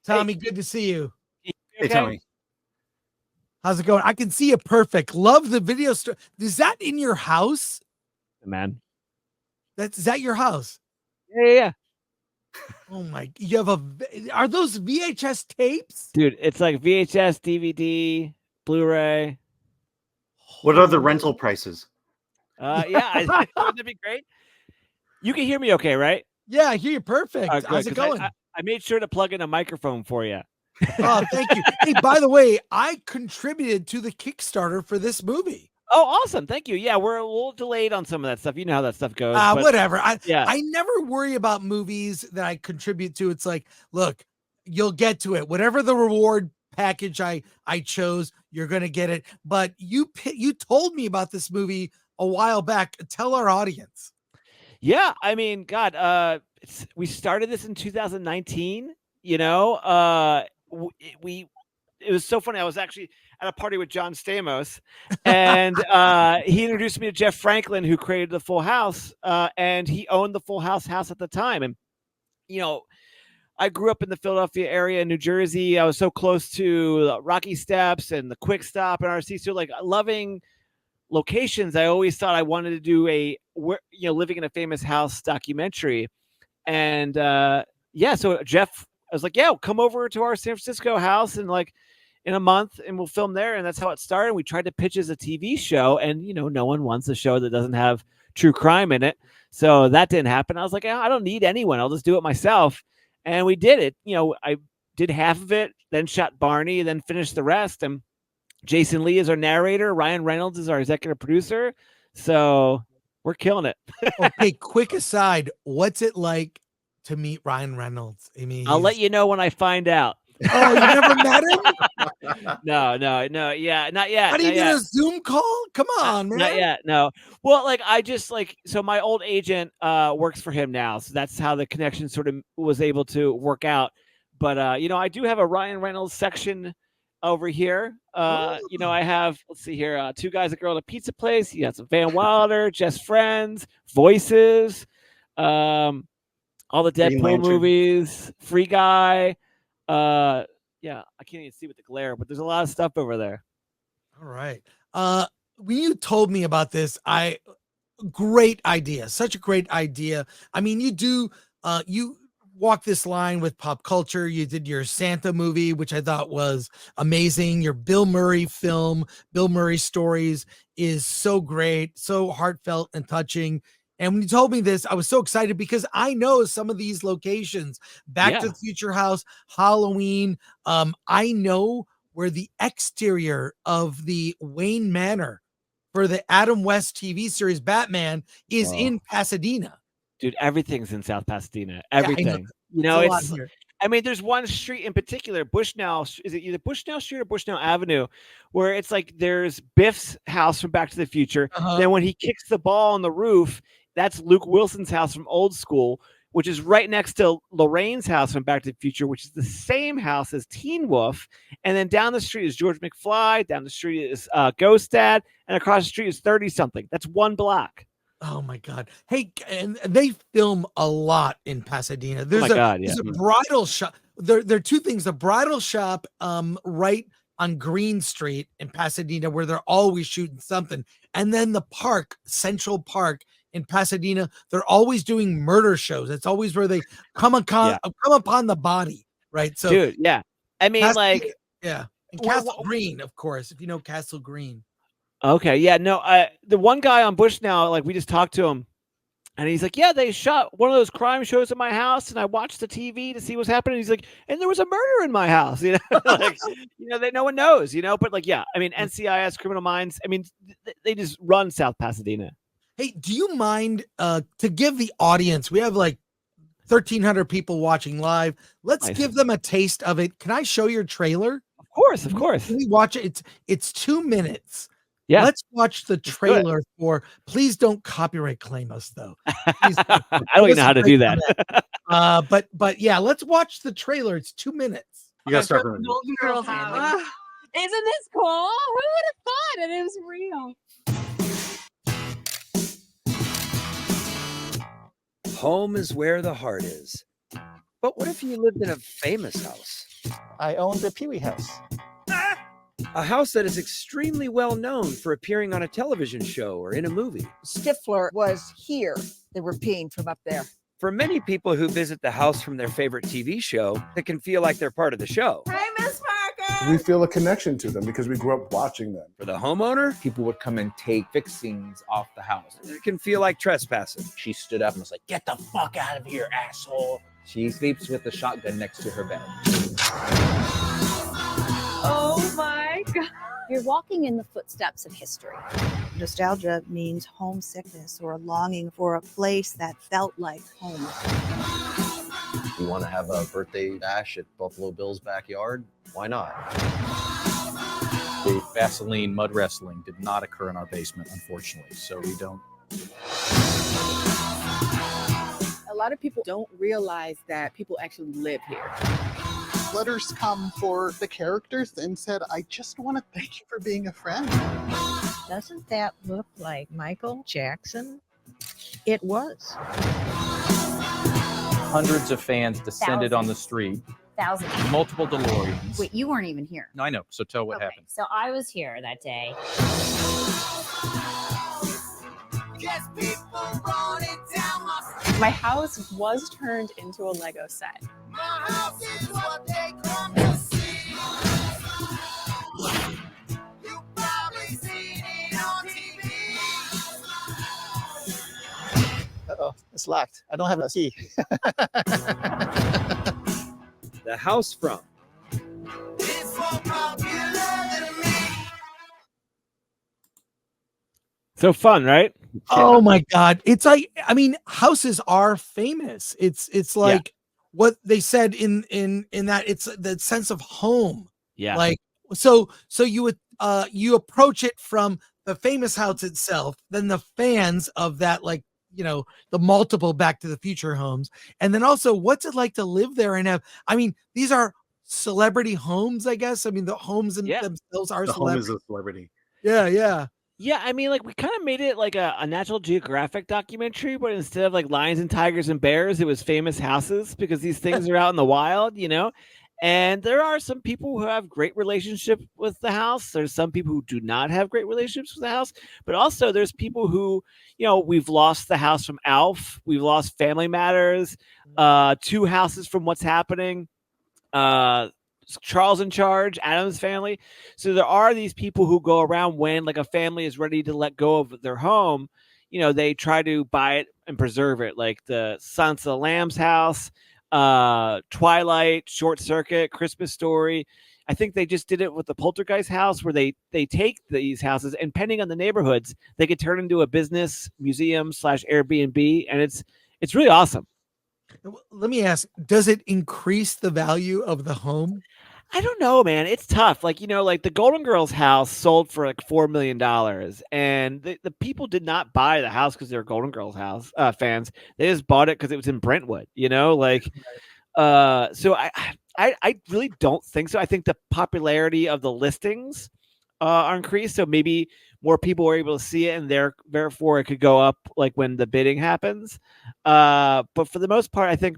Tommy, good to see you. Hey, Tommy. How's it going? I can see it perfect. Love the video store. Is that in your house? Man. Is that your house? Yeah. Oh my, are those VHS tapes? Dude, it's like VHS, DVD, Blu-ray. What are the rental prices? Wouldn't that be great? You can hear me okay, right? Yeah, I hear you perfect. How's it going? I made sure to plug in a microphone for you. Oh, thank you. Hey, by the way, I contributed to the Kickstarter for this movie. Oh, awesome. Thank you. Yeah, we're a little delayed on some of that stuff. You know how that stuff goes. Whatever. I never worry about movies that I contribute to. It's like, look, you'll get to it. Whatever the reward package I chose, you're going to get it. But you told me about this movie a while back. Tell our audience. Yeah, I mean, God, we started this in 2019, you know. It was so funny. I was actually at a party with John Stamos, and he introduced me to Jeff Franklin, who created the Full House, and he owned the Full House at the time. And you know, I grew up in the Philadelphia area in New Jersey. I was so close to Rocky Steps and the Quick Stop and RC. So like loving locations, I always thought I wanted to do living in a famous house documentary. And so Jeff, I was like, yeah, come over to our San Francisco house and like in a month and we'll film there. And that's how it started. We tried to pitch as a TV show, and no one wants a show that doesn't have true crime in it. So that didn't happen. I was like, I don't need anyone. I'll just do it myself. And we did it. I did half of it, then shot Barney, then finished the rest. And Jason Lee is our narrator. Ryan Reynolds is our executive producer. So we're killing it. Okay, quick aside. What's it like to meet Ryan Reynolds? I mean, I'll let you know when I find out. Oh, you never met him? No. Yeah, not yet. Not even a Zoom call? Come on, man. Not yet. No. Well, so my old agent works for him now. So that's how the connection sort of was able to work out. But, I do have a Ryan Reynolds section over here. I have, let's see here, Two Guys, a Girl at a Pizza Place. You got some Van Wilder, Just Friends, Voices, all the Deadpool movies, Free Guy. I can't even see with the glare, but there's a lot of stuff over there. All right. When you told me about this, great idea. Such a great idea. I mean, you walk this line with pop culture. You did your Santa movie, which I thought was amazing. Your Bill Murray film, Bill Murray Stories, is so great, so heartfelt and touching. And when you told me this, I was so excited because I know some of these locations, Back to the Future House, Halloween. I know where the exterior of the Wayne Manor for the Adam West TV series Batman is in Pasadena. Dude, everything's in South Pasadena. Everything. There's one street in particular, Bushnell. Is it either Bushnell Street or Bushnell Avenue, where it's like there's Biff's house from Back to the Future. Then when he kicks the ball on the roof, that's Luke Wilson's house from Old School, which is right next to Lorraine's house from Back to the Future, which is the same house as Teen Wolf. And then down the street is George McFly. Down the street is Ghost Dad. And across the street is 30-something. That's one block. Oh my God. Hey, and they film a lot in Pasadena. There's a bridal shop. There are two things. The bridal shop right on Green Street in Pasadena, where they're always shooting something. And then the park, Central Park in Pasadena, they're always doing murder shows. It's always where they come upon the body, right? So, dude, yeah. I mean, and Castle Green, of course, if you know Castle Green. Okay, yeah, no, the one guy on Bushnell, like we just talked to him, and he's like, yeah, they shot one of those crime shows at my house, and I watched the TV to see what's happening. He's like, and there was a murder in my house, that no one knows, but like, yeah, I mean, NCIS, Criminal Minds, I mean, they just run South Pasadena. Hey, do you mind to give the audience, we have like 1,300 people watching live. Let's give them a taste of it. Can I show your trailer? Of course. Can we watch it? It's 2 minutes. Yeah. Let's watch the trailer please don't copyright claim us though. I don't even know how to do that. But yeah, let's watch the trailer. It's 2 minutes. You gotta start from Golden Girls family. Isn't this cool? Who would have thought it was real? Home is where the heart is. But what if you lived in a famous house? I own the Pee Wee house. A house that is extremely well known for appearing on a television show or in a movie. Stifler was here. They were peeing from up there. For many people who visit the house from their favorite TV show, it can feel like they're part of the show. Hey, Miss Parker! We feel a connection to them because we grew up watching them. For the homeowner, people would come and take fixings off the house. it can feel like trespassing. She stood up and was like, "Get the fuck out of here, asshole." She sleeps with a shotgun next to her bed. Oh my God. You're walking in the footsteps of history. Nostalgia means homesickness or a longing for a place that felt like home. You want to have a birthday bash at Buffalo Bill's backyard? Why not? The Vaseline mud wrestling did not occur in our basement, unfortunately, so we don't. A lot of people don't realize that people actually live here. Letters come for the characters and said, I just want to thank you for being a friend. Doesn't that look like Michael Jackson? It was. Hundreds of fans descended on the street. Thousands. Multiple DeLoreans. Wait, you weren't even here. No, I know. So tell what happened. So I was here that day. My house was turned into a Lego set. My house is what they come to see. You probably seen it on TV. Uh-oh, it's locked. I don't have a key. The house from. It's more popular than me. So fun, right? Oh my God. It's like, I mean, houses are famous. It's like what they said in that it's the sense of home. Yeah. Like, so you would, you approach it from the famous house itself, then the fans of that, like, you know, the multiple Back to the Future homes. And then also what's it like to live there and have, I mean, these are celebrity homes, I guess. I mean, the homes themselves are the home is a celebrity. Yeah. Yeah. Yeah, I mean, like we kind of made it like a National Geographic documentary, but instead of like lions and tigers and bears, it was famous houses because these things are out in the wild, you know. And there are some people who have great relationship with the house. There's some people who do not have great relationships with the house, but also there's people who, you know, we've lost the house from Alf, we've lost Family Matters, 2 houses from What's Happening, Charles in Charge, Addams Family. So there are these people who go around when like a family is ready to let go of their home, you know, they try to buy it and preserve it, like the Silence of the Lambs house, Twilight, Short Circuit, Christmas Story. I think they just did it with the Poltergeist house where they take these houses and depending on the neighborhoods, they could turn into a business museum / Airbnb. And it's really awesome. Let me ask, does it increase the value of the home? I don't know, man. It's tough. Like, you know, like the Golden Girls house sold for like $4 million. And the people did not buy the house because they were Golden Girls house fans. They just bought it because it was in Brentwood, you know, like, so I really don't think so. I think the popularity of the listings are increased. So maybe more people were able to see it and therefore it could go up like when the bidding happens. But for the most part, I think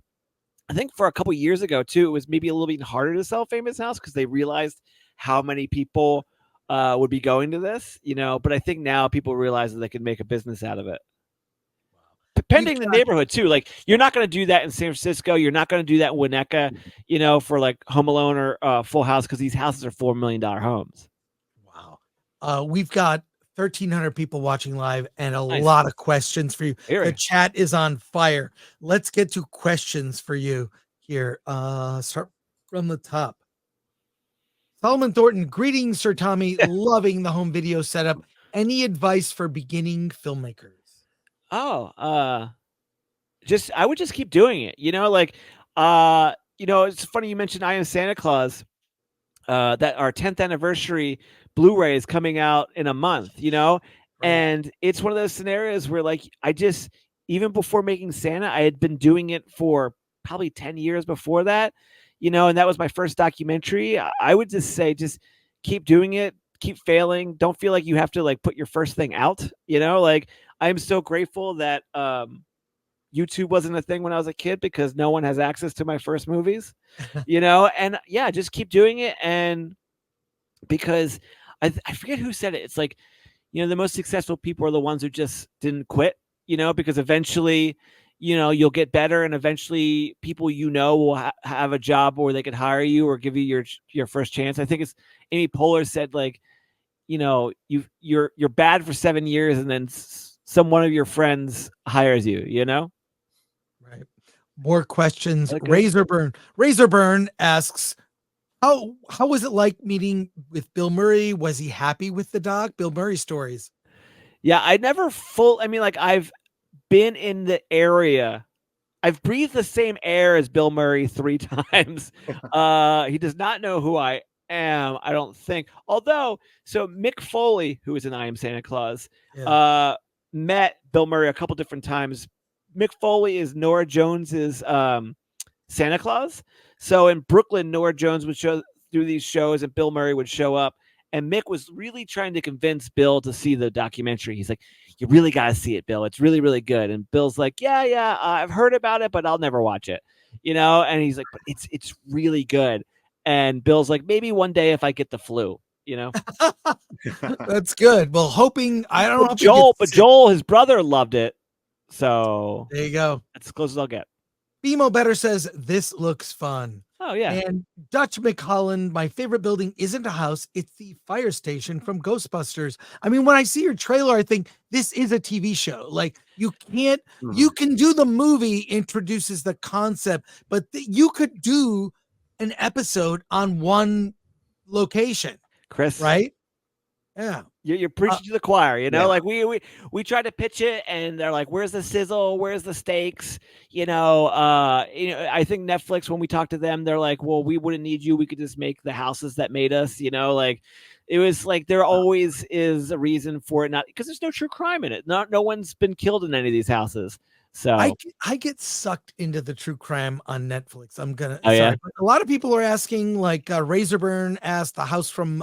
for a couple years ago too, it was maybe a little bit harder to sell Famous House because they realized how many people would be going to this, you know. But I think now people realize that they can make a business out of it. Depending the neighborhood too, like you're not going to do that in San Francisco. You're not going to do that in Winnetka, you know, for like Home Alone or Full House because these houses are $4 million homes. Wow. We've got 1,300 people watching live and a lot of questions for you. The chat is on fire. Let's get to questions for you here. Start from the top. Solomon Thornton, greetings, Sir Tommy. Loving the home video setup. Any advice for beginning filmmakers? I would just keep doing it. You know, like, you know, it's funny you mentioned I Am Santa Claus. That our 10th anniversary Blu-ray is coming out in a month, you know, and it's one of those scenarios where like even before making Santa, I had been doing it for probably 10 years before that, you know, and that was my first documentary. I would just say, just keep doing it, keep failing. Don't feel like you have to like put your first thing out, you know, like I'm so grateful that, YouTube wasn't a thing when I was a kid because no one has access to my first movies, you know? And yeah, just keep doing it. And because I forget who said it. It's like, you know, the most successful people are the ones who just didn't quit, you know, because eventually, you know, you'll get better and eventually people, you know, will have a job where they could hire you or give you your first chance. I think it's Amy Poehler said, like, you know, you're bad for 7 years and then some one of your friends hires you, you know? Right. More questions. Okay. Razorburn asks, how was it like meeting with Bill Murray? Was he happy with the doc? Bill Murray stories. Yeah, I mean, like, I've been in the area. I've breathed the same air as Bill Murray 3 times. He does not know who I am, I don't think. Although, so Mick Foley, who is in I Am Santa Claus, met Bill Murray a couple different times. Mick Foley is Nora Jones's Santa Claus. So in Brooklyn, Nora Jones would do these shows and Bill Murray would show up. And Mick was really trying to convince Bill to see the documentary. He's like, you really got to see it, Bill. It's really, really good. And Bill's like, yeah, I've heard about it, but I'll never watch it. You know? And he's like, but it's really good. And Bill's like, maybe one day if I get the flu, you know? That's good. Well, hoping, I don't know. Joel, his brother, loved it. So there you go. That's as close as I'll get. Bimo Better says, this looks fun. Oh, yeah. And Dutch McColland, my favorite building isn't a house. It's the fire station from Ghostbusters. I mean, when I see your trailer, I think this is a TV show. Like, you can't, you can do the movie introduces the concept, but you could do an episode on one location. Chris. Right? Yeah. You're preaching to the choir, you know, like we tried to pitch it and they're like, where's the sizzle? Where's the stakes? You know, I think Netflix, when we talked to them, they're like, well, we wouldn't need you. We could just make the houses that made us, you know, like it was like, there always is a reason for it. Not because there's no true crime in it. No one's been killed in any of these houses. So I get sucked into the true crime on Netflix. I'm gonna. Oh, yeah? But a lot of people are asking, like Razorburn asked, the house from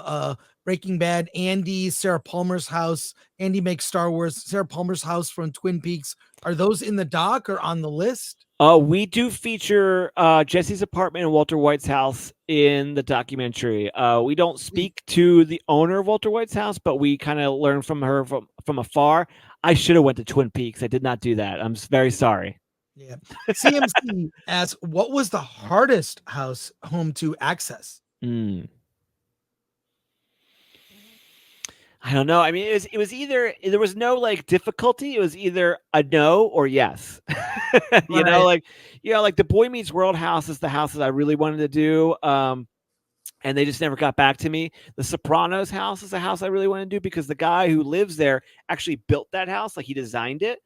Breaking Bad, Andy, Sarah Palmer's house. Andy makes Star Wars. Sarah Palmer's house from Twin Peaks. Are those in the doc or on the list? We do feature Jesse's apartment and Walter White's house in the documentary. We don't speak to the owner of Walter White's house, but we kind of learn from her from afar. I should have went to Twin Peaks. I did not do that. I'm very sorry. Yeah. CMC asks, what was the hardest home to access? I don't know. I mean, it was either, there was no like difficulty. It was either a no or yes. You know, like the Boy Meets World house is the houses I really wanted to do. And they just never got back to me. The Sopranos house is a house I really want to do because the guy who lives there actually built that house. Like, he designed it.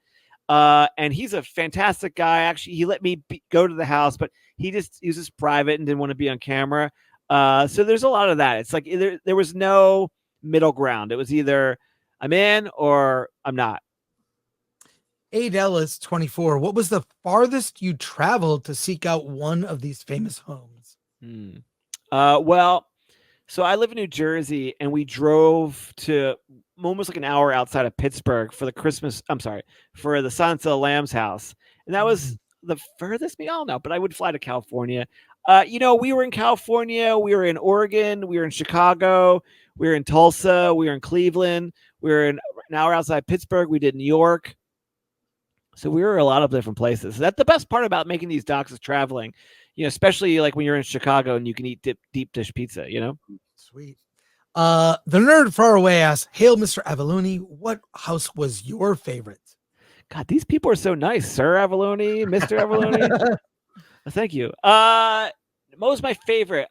And he's a fantastic guy. Actually, he let me go to the house, but he was just private and didn't want to be on camera. So there's a lot of that. It's like there was no middle ground. It was either I'm in or I'm not. Aid Ellis, 24. What was the farthest you traveled to seek out one of these famous homes? Well, so I live in New Jersey and we drove to almost like an hour outside of Pittsburgh for the Silence of the Lambs house. And that was the furthest we all know, but I would fly to California. You know, we were in California, we were in Oregon, we were in Chicago, we were in Tulsa, we were in Cleveland, we were an hour outside Pittsburgh, we did New York. So we were a lot of different places. That's the best part about making these docs is traveling, you know, especially like when you're in Chicago and you can eat deep dish pizza, you know? Sweet. The nerd far away asks, hail, Mr. Avallone. What house was your favorite? God, these people are so nice. Sir Avallone, Mr. Avallone. Thank you. What was my favorite?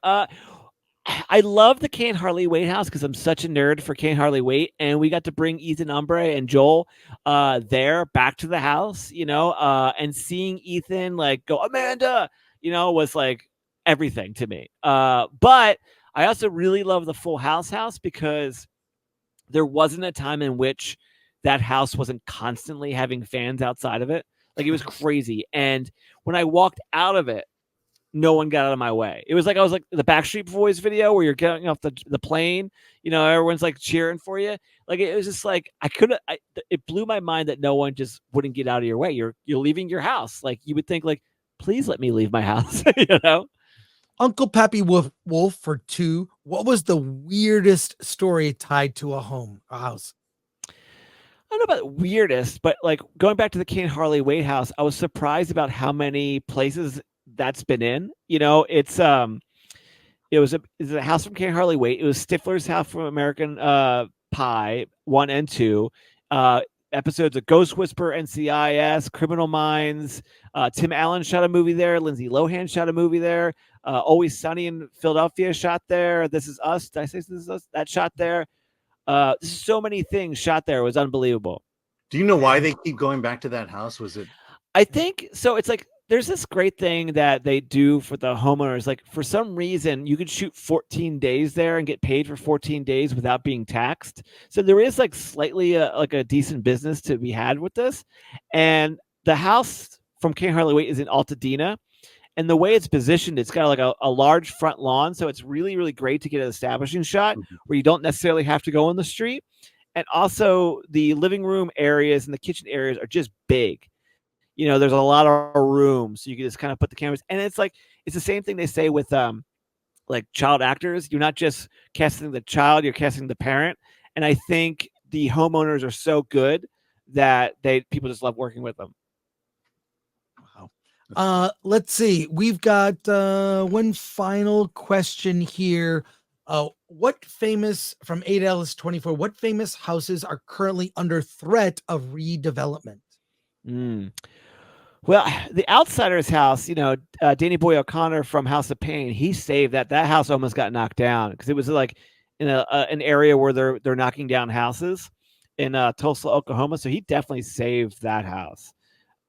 I love the Can't Hardly Wait house because I'm such a nerd for Can't Hardly Wait. And we got to bring Ethan Umbre and Joel there back to the house, you know, and seeing Ethan like go, Amanda, you know, was like everything to me. But I also really love the Full House because there wasn't a time in which that house wasn't constantly having fans outside of it. Like, it was crazy. And when I walked out of it, no one got out of my way. It was like I was like the Backstreet Boys video where you're getting off the plane, everyone's like cheering for you. Like it was just like it blew my mind that no one just wouldn't get out of your way. You're leaving your house. Like you would think like, please let me leave my house, Uncle Pappy Wolf for 2. What was the weirdest story tied to a house? I don't know about weirdest, but like going back to the King Harley Waite house, I was surprised about how many places that's been in. It's a house from King Harley Waite. It was Stifler's house from American Pie 1 and 2. Episodes of Ghost Whisperer, NCIS, Criminal Minds. Tim Allen shot a movie there. Lindsay Lohan shot a movie there. Always Sunny in Philadelphia shot there. This Is Us. Did I say This Is Us? That shot there. So many things shot there. It was unbelievable. Do you know why they keep going back to that house? Was it? I think so. It's like there's this great thing that they do for the homeowners. Like for some reason, you could shoot 14 days there and get paid for 14 days without being taxed. So there is like slightly like a decent business to be had with this. And the house from King Harley Waite is in Altadena. And the way it's positioned, it's got like a large front lawn. So it's really, really great to get an establishing shot where you don't necessarily have to go on the street. And also the living room areas and the kitchen areas are just big. There's a lot of room. So you can just kind of put the cameras. And it's like, it's the same thing they say with like child actors. You're not just casting the child, you're casting the parent. And I think the homeowners are so good that people just love working with them. Let's see. We've got one final question here. What famous from 8Ls24? What famous houses are currently under threat of redevelopment? Well, the Outsider's house, Danny Boy O'Connor from House of Pain, he saved that. That house almost got knocked down because it was like in an area where they're knocking down houses in Tulsa, Oklahoma. So he definitely saved that house.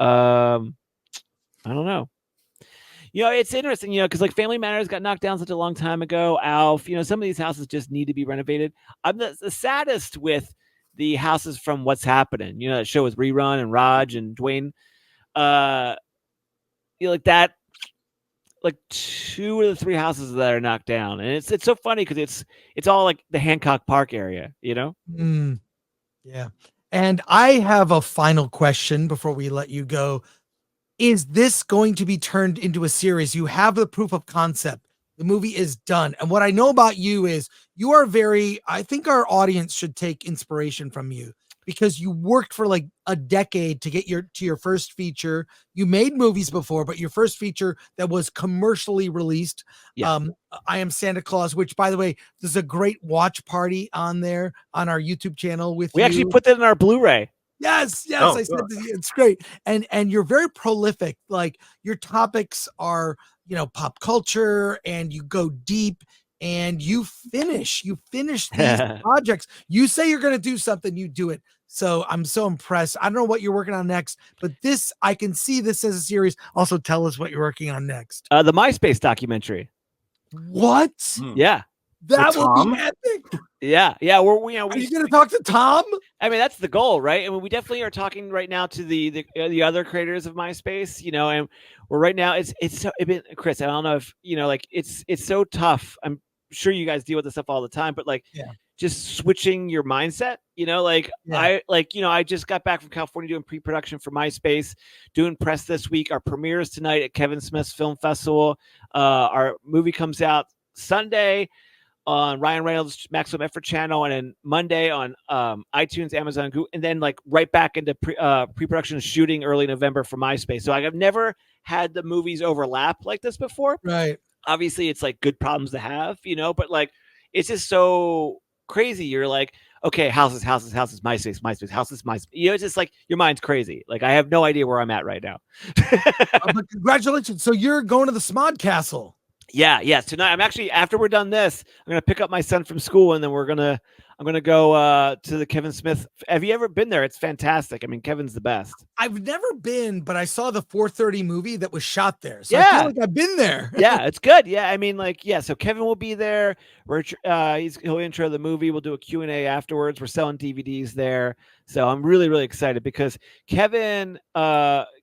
I don't know. It's interesting, because like Family Matters got knocked down such a long time ago. Alf, some of these houses just need to be renovated. I'm the saddest with the houses from What's Happening. That show with Rerun and Raj and Dwayne. Like that, like 2 of the 3 houses that are knocked down, and it's so funny because it's all like the Hancock Park area. Yeah. And I have a final question before we let you go. Is this going to be turned into a series? You have the proof of concept. The movie is done. And what I know about you is you are I think our audience should take inspiration from you because you worked for like a decade to get to your first feature. You made movies before, but your first feature that was commercially released. Yeah. I Am Santa Claus, which by the way, there's a great watch party on there on our YouTube channel with We actually put that in our Blu-ray. Yes, Oh, I said it's great. And you're very prolific. Like your topics are, pop culture and you go deep and you finish these projects. You say you're going to do something, you do it. So I'm so impressed. I don't know what you're working on next, but I can see this as a series. Also tell us what you're working on next. The MySpace documentary. What? Yeah. That will be epic. Yeah. Are you going to talk to Tom? I mean, that's the goal, right? I mean, we definitely are talking right now to the other creators of MySpace, and we're right now. It's Chris. I don't know if like it's so tough. I'm sure you guys deal with this stuff all the time, but like, just switching your mindset. I just got back from California doing pre-production for MySpace, doing press this week. Our premiere is tonight at Kevin Smith's Film Festival. Our movie comes out Sunday on Ryan Reynolds' Maximum Effort channel, and then Monday on iTunes, Amazon, Google, and then like right back into pre-production shooting early November for MySpace. So I've never had the movies overlap like this before. Right. Obviously, it's like good problems to have, but like it's just so crazy. You're like, okay, houses, MySpace, houses, MySpace. It's just like your mind's crazy. Like I have no idea where I'm at right now. But congratulations! So you're going to the Smod Castle. Yeah. Tonight, I'm actually, after we're done this, I'm going to pick up my son from school and then I'm going to go to the Kevin Smith. Have you ever been there? It's fantastic. I mean, Kevin's the best. I've never been, but I saw the 4:30 movie that was shot there. So Yeah. I feel like I've been there. Yeah, it's good. Yeah. I mean, like, so Kevin will be there. He'll intro the movie. We'll do a Q&A afterwards. We're selling DVDs there. So I'm really, really excited because Kevin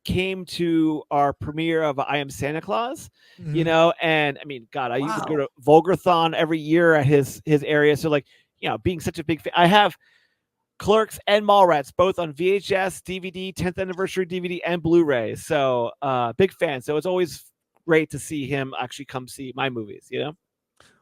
came to our premiere of I Am Santa Claus, you Mhm. know, and I mean, God, I used to go Wow. to Vulgarthon every year at his area. So like, you know, being such a big fan, I have Clerks and Mallrats both on VHS, DVD, 10th anniversary DVD, and Blu-ray. So big fan. So it's always great to see him actually come see my movies, you know?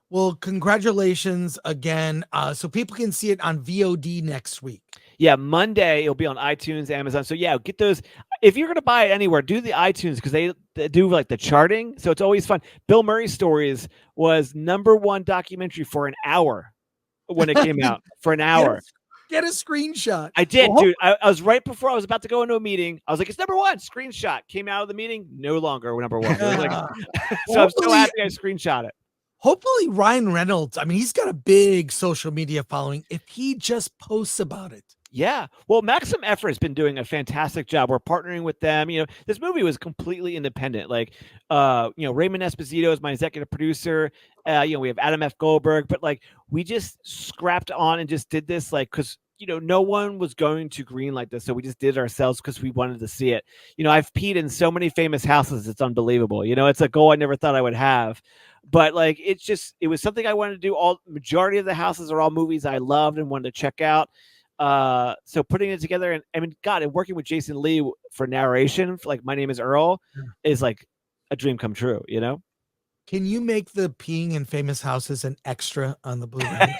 Well, congratulations again. So people can see it on VOD next week. Yeah, Monday it'll be on iTunes, Amazon. So yeah, get those. If you're gonna buy it anywhere, do the iTunes because they do like the charting. So it's always fun. Bill Murray Stories was #1 documentary for an hour when it came out. For an hour. Get a screenshot. I did, Well, dude. I was right before I was about to go into a meeting. I was like, it's #1 screenshot. Came out of the meeting, no longer #1. It was like, so I'm so happy I screenshot it. Hopefully Ryan Reynolds, I mean, he's got a big social media following. If he just posts about it. Yeah. Well, Maxim Effort has been doing a fantastic job. We're partnering with them. You know, this movie was completely independent. Like, you know, Raymond Esposito is my executive producer. You know, we have Adam F. Goldberg, but like we just scrapped on and just did this like because you know, no one was going to green like this. So we just did it ourselves because we wanted to see it. You know, I've peed in so many famous houses. It's unbelievable. You know, it's a goal I never thought I would have. But like, it was something I wanted to do. All majority of the houses are all movies I loved and wanted to check out. So putting it together and I mean, God, and working with Jason Lee for narration, for, like My Name is Earl, is like a dream come true, you know? Can you make the peeing in famous houses an extra on the Blu-ray?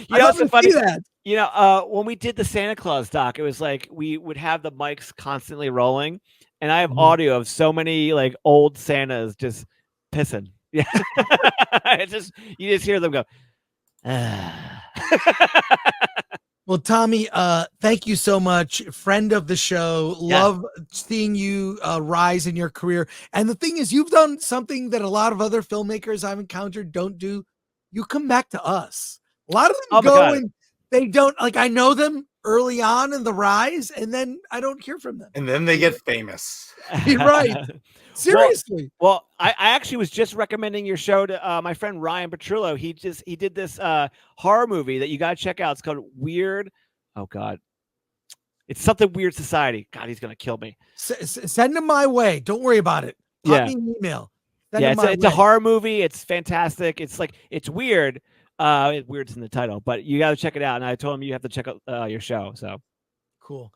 You know, it's funny. That. You know, when we did the Santa Claus doc, it was like we would have the mics constantly rolling, and I have audio of so many like old Santas just pissing. Yeah, it's just you just hear them go. Well, Tommy, thank you so much. Friend of the show. Love seeing you rise in your career. And the thing is, you've done something that a lot of other filmmakers I've encountered don't do. You come back to us. A lot of them go and they don't, like, I know them early on in the rise, and then I don't hear from them. And then they get famous. You're right. Seriously. Well, I actually was just recommending your show to my friend Ryan Petrillo. He did this horror movie that you got to check out. It's called Weird. Oh God, it's something Weird Society. God, he's gonna kill me. Send him my way. Don't worry about it. Pop me an email. It's a horror movie. It's fantastic. It's like it's weird. Weird's in the title, but you got to check it out. And I told him you have to check out your show. So cool.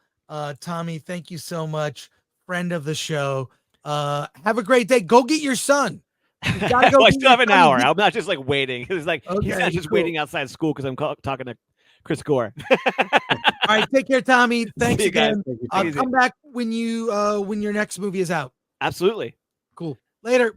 Tommy, thank you so much. Friend of the show. Have a great day. Go get your son. You gotta go well, I get still your have an son. hour. I'm not just like waiting. It's like he's Okay, not just cool. waiting outside school because I'm talking to Chris Gore. All right, take care, Tommy. Thanks See you guys. again. Thank you. Come back when your next movie is out. Absolutely. Cool. Later.